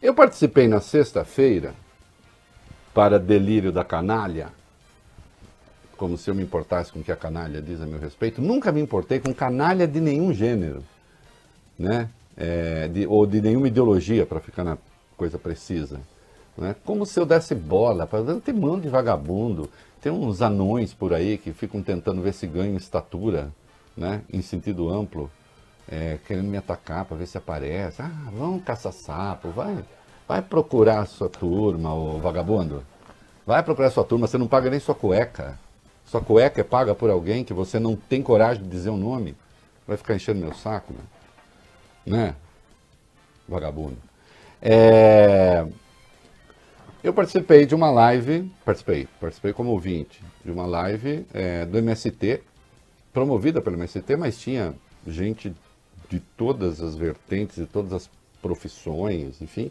Eu participei na sexta-feira, para delírio da canalha, como se eu me importasse com o que a canalha diz a meu respeito. Nunca me importei com canalha de nenhum gênero, né? Ou de nenhuma ideologia, para ficar na coisa precisa. Né? Como se eu desse bola. Tem mão de vagabundo, tem uns anões por aí que ficam tentando ver se ganham estatura, né? Em sentido amplo, querendo me atacar para ver se aparece. Ah, vamos caçar sapo, vai procurar a sua turma, ô vagabundo. Vai procurar a sua turma, você não paga nem sua cueca. Sua cueca é paga por alguém que você não tem coragem de dizer o nome. Vai ficar enchendo meu saco, né? Vagabundo. Eu participei de uma live, participei como ouvinte de uma live do MST, promovida pelo MST, mas tinha gente de todas as vertentes, de todas as profissões, enfim,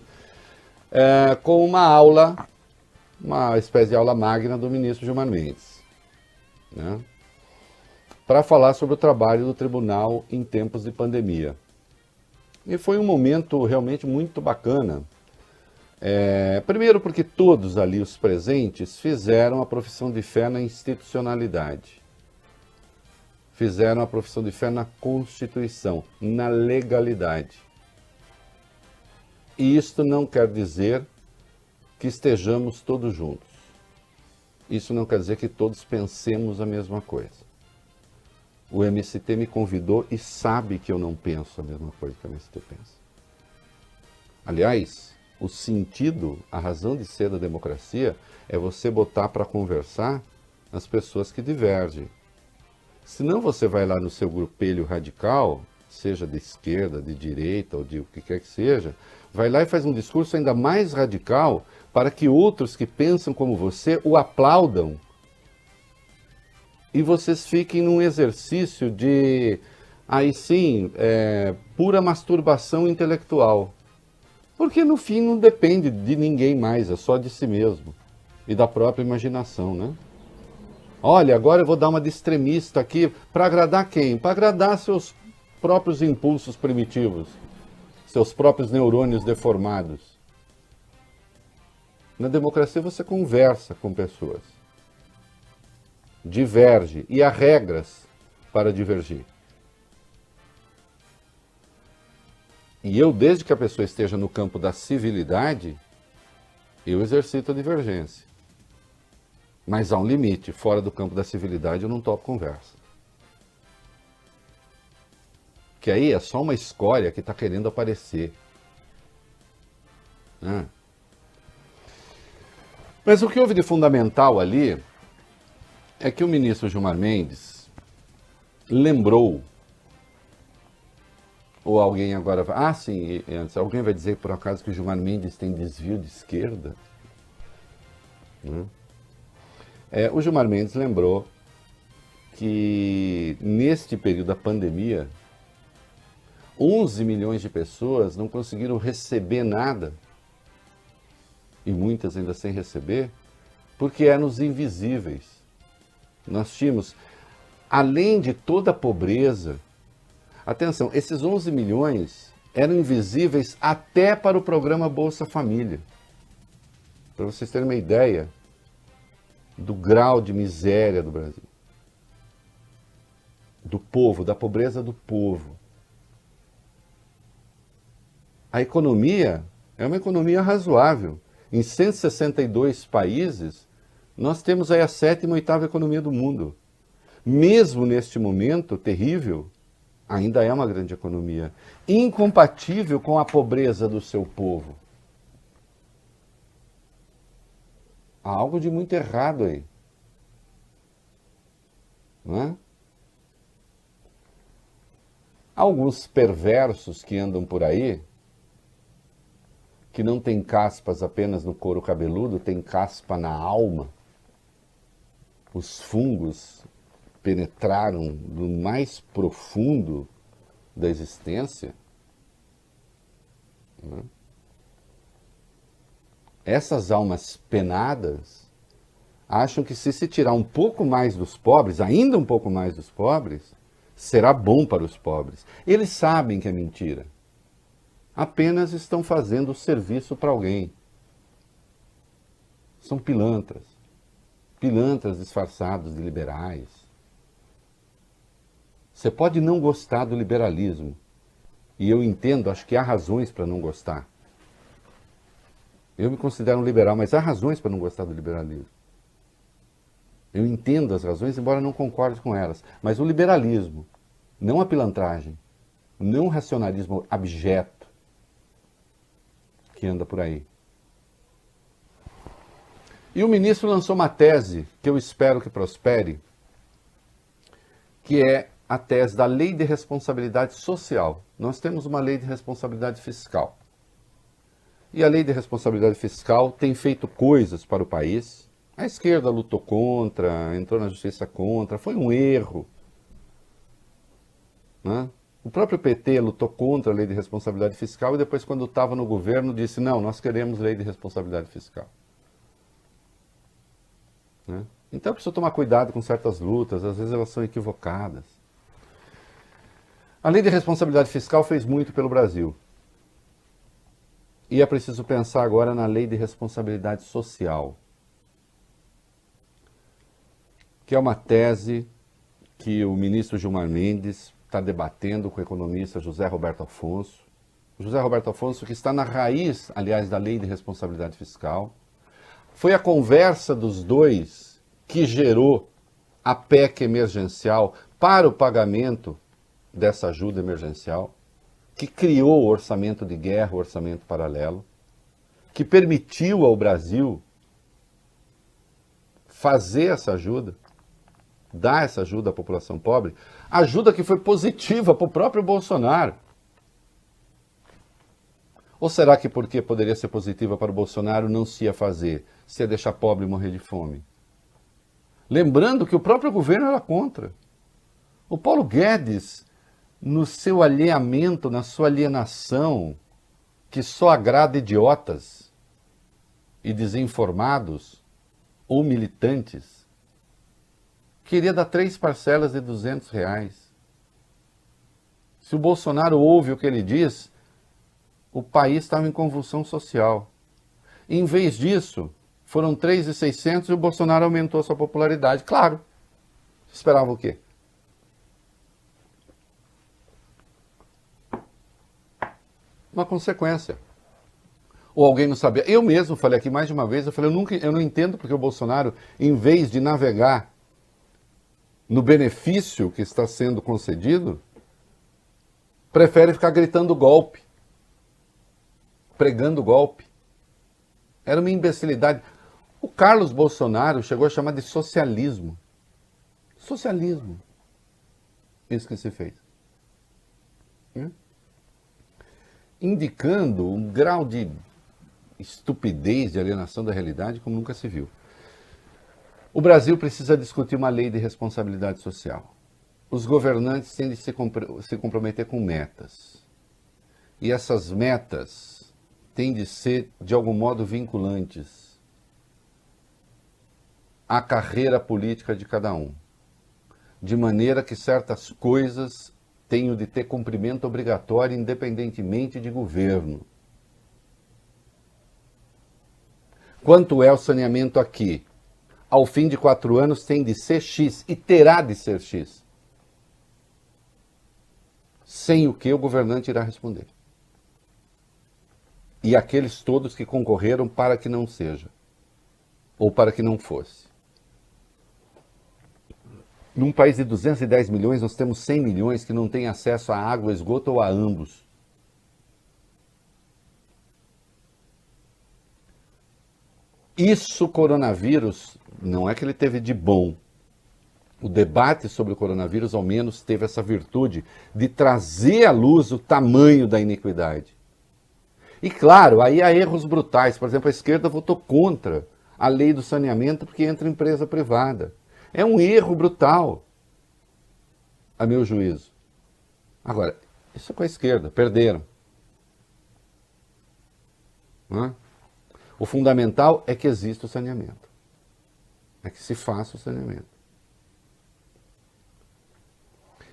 com uma aula, uma espécie de aula magna do ministro Gilmar Mendes, né, para falar sobre o trabalho do tribunal em tempos de pandemia. E foi um momento realmente muito bacana. Primeiro porque todos ali, os presentes, fizeram a profissão de fé na institucionalidade. Fizeram a profissão de fé na Constituição, na legalidade. E isto não quer dizer que estejamos todos juntos. Isso não quer dizer que todos pensemos a mesma coisa. O MST me convidou e sabe que eu não penso a mesma coisa que o MST pensa. Aliás, o sentido, a razão de ser da democracia é você botar para conversar as pessoas que divergem. Senão você vai lá no seu grupelho radical, seja de esquerda, de direita ou de o que quer que seja, vai lá e faz um discurso ainda mais radical para que outros que pensam como você o aplaudam. E vocês fiquem num exercício de, aí sim, pura masturbação intelectual. Porque no fim não depende de ninguém mais, é só de si mesmo e da própria imaginação, né? Olha, agora eu vou dar uma de extremista aqui, para agradar quem? Para agradar seus próprios impulsos primitivos, seus próprios neurônios deformados. Na democracia você conversa com pessoas, diverge, e há regras para divergir. E eu, desde que a pessoa esteja no campo da civilidade, eu exercito a divergência. Mas há um limite, fora do campo da civilidade eu não topo conversa. Que aí é só uma escória que está querendo aparecer. Mas o que houve de fundamental ali é que o ministro Gilmar Mendes lembrou, ou alguém agora vai... Ah, sim, antes, alguém vai dizer por acaso que o Gilmar Mendes tem desvio de esquerda? O Gilmar Mendes lembrou que neste período da pandemia, 11 milhões de pessoas não conseguiram receber nada, e muitas ainda sem receber, porque eram os invisíveis. Nós tínhamos, além de toda a pobreza, atenção, esses 11 milhões eram invisíveis até para o programa Bolsa Família. Para vocês terem uma ideia do grau de miséria do Brasil. Do povo, da pobreza do povo. A economia é uma economia razoável. Em 162 países, nós temos aí a 7ª e 8ª economia do mundo. Mesmo neste momento terrível, ainda é uma grande economia. Incompatível com a pobreza do seu povo. Há algo de muito errado aí. Não é? Alguns perversos que andam por aí, que não tem caspas apenas no couro cabeludo, tem caspa na alma. Os fungos penetraram no mais profundo da existência. Né? Essas almas penadas acham que se tirar um pouco mais dos pobres, ainda um pouco mais dos pobres, será bom para os pobres. Eles sabem que é mentira. apenas estão fazendo serviço para alguém. São pilantras. Pilantras disfarçados de liberais. Você pode não gostar do liberalismo. E eu entendo, acho que há razões para não gostar. Eu me considero um liberal, mas há razões para não gostar do liberalismo. Eu entendo as razões, embora não concorde com elas. Mas o liberalismo, não a pilantragem, não o racionalismo abjeto que anda por aí. E o ministro lançou uma tese que eu espero que prospere, que é a tese da lei de responsabilidade social. Nós temos uma lei de responsabilidade fiscal. E a lei de responsabilidade fiscal tem feito coisas para o país. A esquerda lutou contra, entrou na justiça contra, foi um erro. Né? O próprio PT lutou contra a lei de responsabilidade fiscal e depois, quando estava no governo, disse, não, nós queremos lei de responsabilidade fiscal. Né? Então, precisa tomar cuidado com certas lutas, às vezes elas são equivocadas. A lei de responsabilidade fiscal fez muito pelo Brasil. E é preciso pensar agora na lei de responsabilidade social, que é uma tese que o ministro Gilmar Mendes está debatendo com o economista José Roberto Afonso. José Roberto Afonso, que está na raiz, aliás, da lei de responsabilidade fiscal. Foi a conversa dos dois que gerou a PEC emergencial para o pagamento dessa ajuda emergencial, que criou o orçamento de guerra, o orçamento paralelo, que permitiu ao Brasil fazer essa ajuda, dar essa ajuda à população pobre, ajuda que foi positiva para o próprio Bolsonaro. Ou será que porque poderia ser positiva para o Bolsonaro não se ia fazer, se ia deixar pobre morrer de fome? Lembrando que o próprio governo era contra. O Paulo Guedes, no seu alheamento, na sua alienação, que só agrada idiotas e desinformados ou militantes, queria dar 3 parcelas de R$200. Se o Bolsonaro ouve o que ele diz, o país estava em convulsão social. Em vez disso, foram 3.600 e o Bolsonaro aumentou sua popularidade. Claro, esperava o quê? Uma consequência. Ou alguém não sabia. Eu mesmo falei aqui mais de uma vez, eu falei, eu não entendo porque o Bolsonaro, em vez de navegar no benefício que está sendo concedido, prefere ficar gritando golpe, pregando golpe. Era uma imbecilidade. O Carlos Bolsonaro chegou a chamar de socialismo. Socialismo. Isso que se fez. Indicando um grau de estupidez, de alienação da realidade como nunca se viu. O Brasil precisa discutir uma lei de responsabilidade social. Os governantes têm de se comprometer com metas. E essas metas têm de ser, de algum modo, vinculantes à carreira política de cada um. De maneira que certas coisas tenham de ter cumprimento obrigatório independentemente de governo. Quanto é o saneamento aqui? Ao fim de 4 anos tem de ser X e terá de ser X. Sem o que o governante irá responder. E aqueles todos que concorreram para que não seja. Ou para que não fosse. Num país de 210 milhões, nós temos 100 milhões que não têm acesso a água, esgoto ou a ambos. Isso, coronavírus, não é que ele teve de bom. O debate sobre o coronavírus, ao menos, teve essa virtude de trazer à luz o tamanho da iniquidade. E, claro, aí há erros brutais. Por exemplo, a esquerda votou contra a lei do saneamento porque entra empresa privada. É um erro brutal, a meu juízo. Agora, isso é com a esquerda, perderam. Não é? O fundamental é que exista o saneamento. É que se faça o saneamento.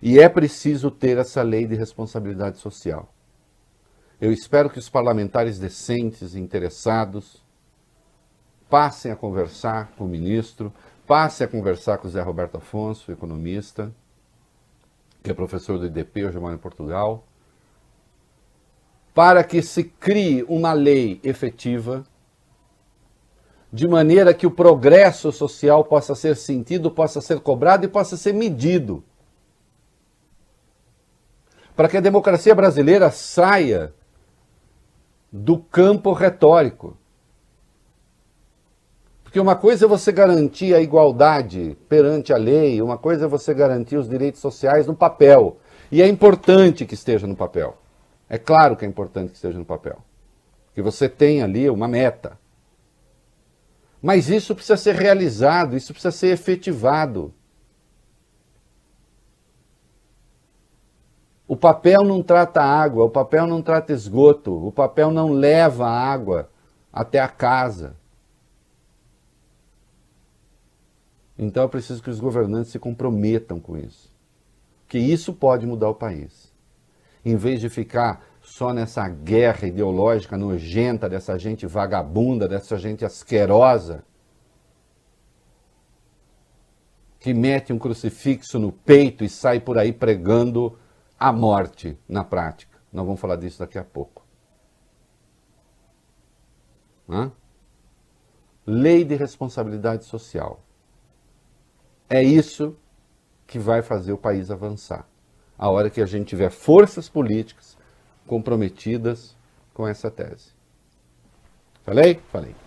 E é preciso ter essa lei de responsabilidade social. Eu espero que os parlamentares decentes e interessados passem a conversar com o ministro, passem a conversar com o Zé Roberto Afonso, economista, que é professor do IDP, hoje mora em Portugal, para que se crie uma lei efetiva, de maneira que o progresso social possa ser sentido, possa ser cobrado e possa ser medido. Para que a democracia brasileira saia do campo retórico. Porque uma coisa é você garantir a igualdade perante a lei, uma coisa é você garantir os direitos sociais no papel. E é importante que esteja no papel. É claro que é importante que esteja no papel. Que você tem ali uma meta. Mas isso precisa ser realizado, isso precisa ser efetivado. O papel não trata água, o papel não trata esgoto, o papel não leva a água até a casa. Então é preciso que os governantes se comprometam com isso. Que isso pode mudar o país. Em vez de ficar só nessa guerra ideológica nojenta dessa gente vagabunda, dessa gente asquerosa, que mete um crucifixo no peito e sai por aí pregando a morte na prática. Nós vamos falar disso daqui a pouco. Lei de responsabilidade social. É isso que vai fazer o país avançar. A hora que a gente tiver forças políticas comprometidas com essa tese. Falei? Falei.